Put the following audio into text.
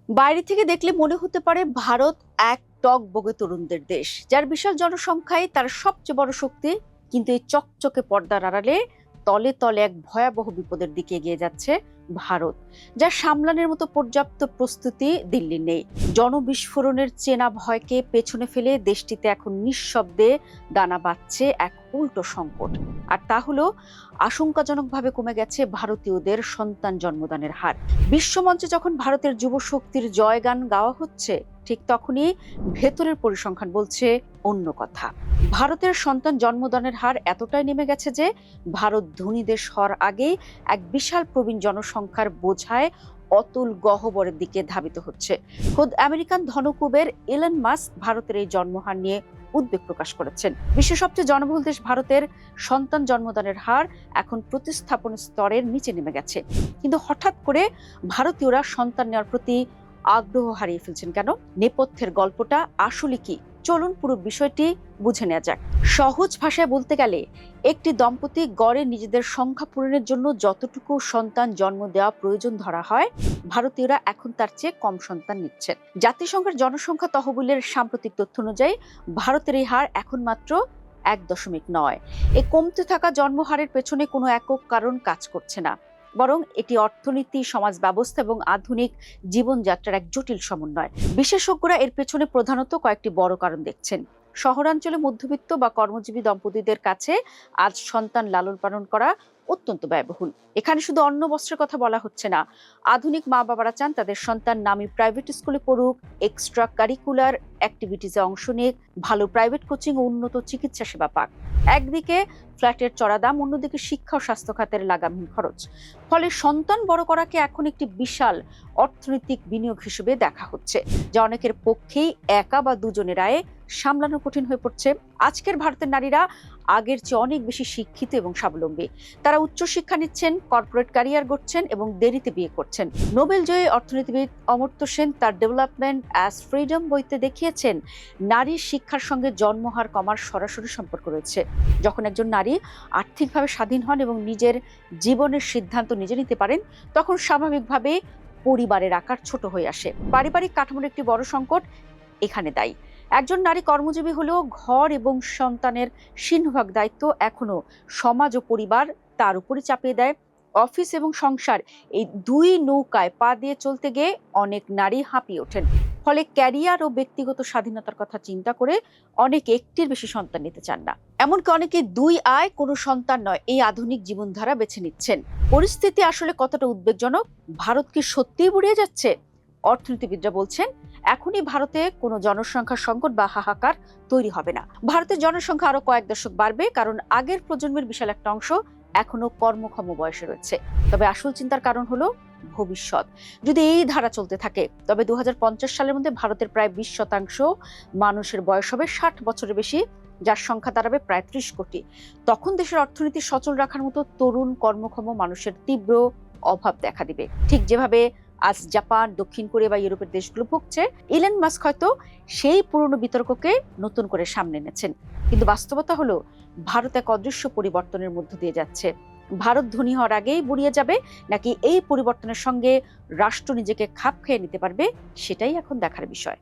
বাইরে থেকে দেখলে মনে হতে পারে ভারত এক টগবগে তরুণদের দেশ, যার বিশাল জনসংখ্যায় তার সবচেয়ে বড় শক্তি। কিন্তু এই চকচকে পর্দার আড়ালে তলে তলে এক ভয়াবহ বিপদের দিকে এগিয়ে যাচ্ছে ভারত, যা সামলানোর মতো পর্যাপ্ত প্রস্তুতি দিল্লির নেই। জনবিস্ফোরণের চেনা ভয়কে পেছনে ফেলে দেশটিতে এখন নিঃশব্দে দানা বাঁধছে এক উল্টো সংকট। আর তা হলো আশঙ্কাজনকভাবে কমে গেছে ভারতীয়দের সন্তান জন্মদানের হার। বিশ্বমঞ্চে যখন ভারতের যুব শক্তির জয়গান গাওয়া হচ্ছে, ঠিক তখনই ভেতরের পরিসংখ্যান বলছে অন্য কথা। ভারতের সন্তান জন্মদানের হার এতটাই নেমে গেছে যে ভারত ধনী দেশ হওয়ার আগেই এক বিশাল প্রবীণ জনসংখ্যার বোঝায় অতুল গহ্বরের দিকে ধাবিত হচ্ছে। খোদ আমেরিকান ধনকুবের ইলন মাস্ক ভারতের এই জন্মহার নিয়ে উদ্বেগ প্রকাশ করেছেন। বিশ্বের সবচেয়ে জনবহুল দেশ ভারতের সন্তান জন্মদানের হার এখন প্রতিস্থাপন স্তরের নিচে নেমে গেছে। কিন্তু হঠাৎ করে ভারতীয়রা সন্তান নেওয়ার প্রতি আগ্রহ হারিয়ে ফেলছেন কেন? নেপথ্যের গল্পটা আসলে কি? চলুন পুরো বিষয়টি বুঝে নেওয়া যাক। সহজ ভাষায় বলতে গেলে, একটি দম্পতি গড়ে নিজেদের সংখ্যা পূরণের জন্য যতটুকু সন্তান জন্ম দেওয়া প্রয়োজন ধরা হয়, ভারতীয়রা এখন তার চেয়ে কম সন্তান নিচ্ছেন। জাতিসংঘের জনসংখ্যা তহবিলের সাম্প্রতিক তথ্য অনুযায়ী ভারতের এই হার এখন মাত্র 1.9। এই কমতে থাকা জন্মহারের পেছনে কোনো একক কারণ কাজ করছে না, বরং এটি অর্থনীতি, সমাজ ব্যবস্থা এবং আধুনিক জীবনযাত্রার এক জটিল সমন্বয়। বিশেষজ্ঞরা এর পেছনে প্রধানত কয়েকটি বড় কারণ দেখছেন। শহরাঞ্চলে মধ্যবিত্ত বা কর্মজীবী দম্পতিদের কাছে আজ সন্তান লালন পালন করা অত্যন্ত ব্যয়বহুল। এখানে শুধু অন্ন বস্ত্রের কথা বলা হচ্ছে না। আধুনিক মা বাবারা চান তাদের সন্তান নামি প্রাইভেট স্কুলে পড়ুক, এক্সট্রা কারিকুলার অ্যাক্টিভিটিসে অংশ নিক, ভালো প্রাইভেট কোচিং ও উন্নত চিকিৎসা সেবা পাক। একদিকে ফ্ল্যাটের চড়া দাম, অন্যদিকে শিক্ষা ও স্বাস্থ্য খাতের লাগামহীন খরচ। ফলে সন্তান বড় করাকে এখন একটি বিশাল অর্থনৈতিক বিনিয়োগ হিসেবে দেখা হচ্ছে, যা অনেকের পক্ষেই একা বা দুজনের আয়ে সামলানো কঠিন হয়ে পড়ছে। আজকের ভারতের নারীরা আগের চেয়ে অনেক বেশি শিক্ষিত এবং স্বাবলম্বী। তারা উচ্চশিক্ষা নিচ্ছেন, কর্পোরেট ক্যারিয়ার গড়ছেন এবং দেরিতে বিয়ে করছেন। নোবেল জয়ী অর্থনীতিবিদ অমর্ত্য সেন তার ডেভেলপমেন্ট অ্যাজ ফ্রিডম বইতে দেখিয়েছেন, নারীর শিক্ষার সঙ্গে জন্মহার কমার সরাসরি সম্পর্ক রয়েছে। যখন একজন নারী আর্থিকভাবে স্বাধীন হন এবং নিজের জীবনের সিদ্ধান্ত নিজে নিতে পারেন, তখন স্বাভাবিকভাবে পরিবারের আকার ছোট হয়ে আসে। পারিবারিক কাঠামোর একটি বড় সংকট এখানে দায়ী। একজন নারী কর্মজীবী হলেও ঘর এবং সন্তানের সিংহভাগ দায়িত্ব এখনো সমাজ ও পরিবার তার উপরই চাপিয়ে দেয়। অফিস এবং সংসার, এই দুই নৌকায় পা দিয়ে চলতে গিয়ে অনেক নারী হাঁপিয়ে ওঠেন। ফলে ক্যারিয়ার ও ব্যক্তিগত স্বাধীনতার কথা চিন্তা করে অনেকে একটির বেশি সন্তান নিতে চান না। এমনকি অনেকে দুই আয় কোনো সন্তান নয় এই আধুনিক জীবনধারা বেছে নিচ্ছেন। পরিস্থিতি আসলে কতটা উদ্বেগজনক? ভারত কি সত্যিই বুড়িয়ে যাচ্ছে? অর্থনীতিবিদরা বলছেন, এখনই ভারতে কোনো জনসংখ্যা সংকট বা হাহাকার তৈরি হবে না। ভারতের জনসংখ্যা আরো কয়েক দশক বাড়বে, কারণ আগের প্রজন্মের বিশাল একটা অংশ এখনো কর্মক্ষম বয়সে রয়েছে। তবে আসল চিন্তার কারণ হলো ভবিষ্যৎ। যদি এই ধারা চলতে থাকে, তবে 2050 সালের মধ্যে ভারতের প্রায় 20% মানুষের বয়স হবে 60 বছরের বেশি, যার সংখ্যা দাঁড়াবে প্রায় 30 কোটি। তখন দেশের অর্থনীতি সচল রাখার মতো তরুণ কর্মক্ষম মানুষের তীব্র অভাব দেখা দিবে। ঠিক যেভাবে আজ জাপান, দক্ষিণ কোরিয়া বা ইউরোপের দেশগুলো ভুগছে, ইলন মাস্ক হয়তো সেই পুরনো বিতর্ককে নতুন করে সামনে এনেছেন। কিন্তু বাস্তবতা হলো, ভারত এক অদৃশ্য পরিবর্তনের মধ্য দিয়ে যাচ্ছে। ভারত ধনী হওয়ার আগেই বুড়িয়ে যাবে, নাকি এই পরিবর্তনের সঙ্গে রাষ্ট্র নিজেকে খাপ খেয়ে নিতে পারবে, সেটাই এখন দেখার বিষয়।